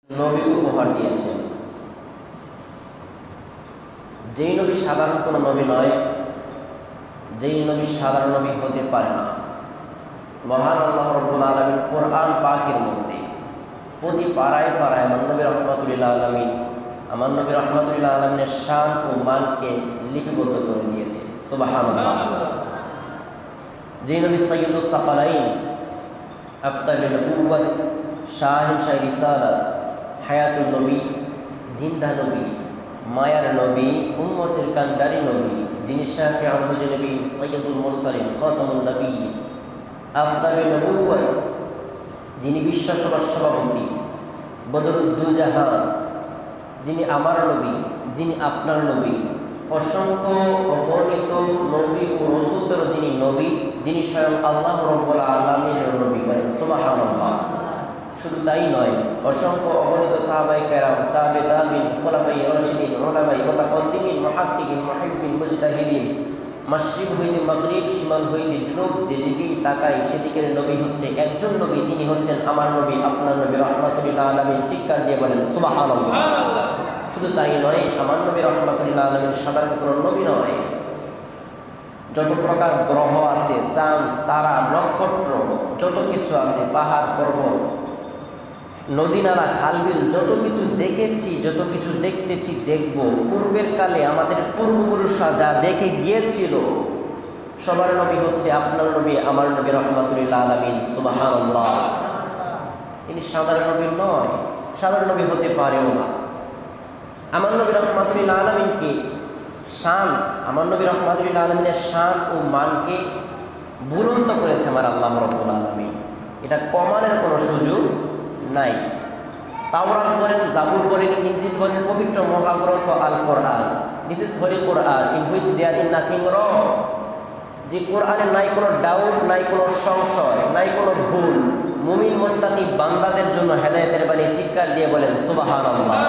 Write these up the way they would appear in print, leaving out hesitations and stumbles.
নবী উপহার দিয়েছেন। যেই নবী সাধারণ কোনো নবী নয়, যেই নবী সাধারণ নবী হতে পারে না। মহান আল্লাহ রাব্বুল আলামিন কোরআন পাকের মধ্যে প্রতি পাড়ায় পাড়ায় আমার নবী রহমাতুল্লাহ আলামিন আলামিনের শান ও মানকে লিপিবদ্ধ করে দিয়েছে। সুবহানাল্লাহ। যেই নবী সাইয়্যিদুস সাকালাইন, আফতাবুন নবুওয়াত, শাহিনশাহ রিসালাত, হায়াতুন নবী, জিন্দা নবী, মায়ার নবী, উম্মতের কান্ডারি নবী, যিনি শাফিউল মুজনিবিন, সাইয়্যিদুল মুরসালিন, খাতামুন নবিয়্যিন, আফতাবুন নবুওয়াত, যিনি বিশ্বসভার সভাপতি, বদরুদ্দুজাহান, যিনি আমার নবী, যিনি আপনার নবী, অসংখ্য অগণিত নবী ও রাসূলদের যিনি নবী, যিনি স্বয়ং আল্লাহ রাব্বুল আলামিনের নবী। বলেন সুবহানাল্লাহ। শুধু তাই নয়, অসংখ্য অগণিত সাহাবায়ে কেরাম, তাবিঈন, খুলাফায়ে রাশিদিন, উলামায়ে মুতাকদ্দিমিন, মুহাক্কিকিন, মুহিব্বিন, মুজতাহিদিন, মাশরিক হইতে মাগরিব, শিমাল হইতে জুনুব, যেদিকেই তাকাই সেদিকের নবী হচ্ছে একজন নবী, তিনি হচ্ছেন আমার নবী, আপনার নবী রাহমাতুল্লিল আলামিন। চিৎকার দিয়ে বলেন সুবহানাল্লাহ। শুধু তাই নয়, আমার নবী রাহমাতুল্লিল আলামিন সাধারণ কোনো নবী নয়। যত প্রকার গ্রহ আছে, চাঁদ, তারা, নক্ষত্র, যত কিছু আছে, পাহাড় পর্বত, নদী নালা, খালবিল, যত কিছু দেখেছি, যত কিছু দেখতেছি, দেখব, পূর্বের কালে আমাদের পূর্বপুরুষরা যা দেখে গিয়েছিল, সবার নবী হচ্ছে আপনার নবী, আমার নবী রাহমাতুল্লিল আলামিন। সুবহানাল্লাহ। তিনি সাধারণ নবী নয়, সাধারণ নবী হতে পারেও না। আমার নবী রাহমাতুল্লিল আলামিনকে শান, আমার নবী রাহমাতুল্লিল আলামিনের শান ও মানকে বুলন্দ করেছে আমার আল্লাহ রাব্বুল আলামিন। এটা কমানোর কোনো সুযোগ নাই। তাওরাত বলেন, জাবুর বলেন, ইনজিল বলেন, পবিত্র মহাগ্রন্থ আল কোরআন, this is Holi Quran in which there is nothing wrong. যে কোরআনে নাই কোনো ডাউট, নাই কোনো সংশয়, নাই কোনো ভুল। মুমিন মুত্তাকি বান্দাদের জন্য হেদায়েতের বাণী। চিৎকার দিয়ে বলেন সুবহানাল্লাহ।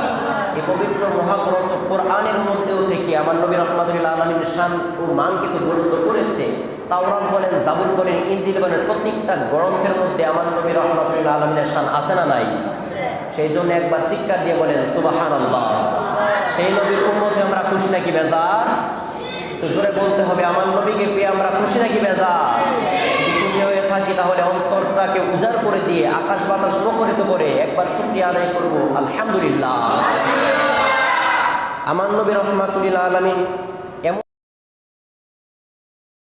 এই পবিত্র মহাগ্রন্থ কোরআনের মধ্যেও থেকে আমার নবী রাহমাতুল্লিল আলামিনের শান ও মানকে তো গুরুত্ব করেছে। তাওরাত বলেন, জাবুর বলেন, ইনজিল বলেন, প্রত্যেকটা গ্রন্থের মধ্যে আমার নবী রাহমাতুল্লিল আলামিনের শান আছে না নাই? সেই জন্য একবার চিৎকার দিয়ে বলেন সুবহানাল্লাহ। সেই নবীর উম্মতে আমরা খুশি নাকি বেজার? তো জোরে বলতে হবে, আমার নবীকে পেয়ে আমরা খুশি নাকি বেজার? খুশি হয়ে থাকি তাহলে অন্তরটাকে উজাড় করে দিয়ে আকাশ বাতাস মুখরিত করে একবার শুকরিয়া আদায় করব, আলহামদুলিল্লাহ। আমার নবী রাহমাতুল্লিল আলামিন